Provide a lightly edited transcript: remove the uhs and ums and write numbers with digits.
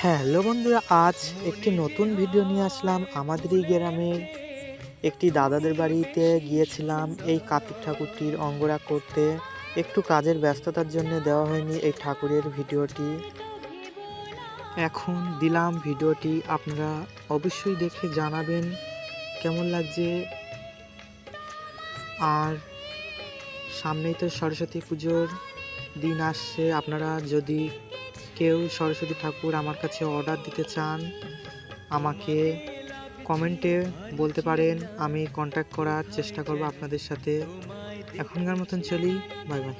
Hello বন্ধুরা, আজ একটি নতুন ভিডিও নিয়ে আসলাম। আমাদেরই গ্রামের একটি দাদাদের বাড়িতে গিয়েছিলাম এই কার্তিক ঠাকুরটির অঙ্গরাগ করতে। একটু কাজের ব্যস্ততার জন্য দেওয়া হয়নি এই ঠাকুরের ভিডিওটি। এখন দিলাম ভিডিওটি, আপনারা অবশ্যই দেখে জানাবেন কেমন লাগছে। আর সামনেই তো সরস্বতী পুজোর দিন আসছে। আপনারা যদি কেউ সরস্বতী ঠাকুর আমার কাছে অর্ডার দিতে চান, আমাকে কমেন্টে বলতে পারেন, আমি কন্ট্যাক্ট করার চেষ্টা করব আপনাদের সাথে। এখনকার মতন চলি, বাই বাই।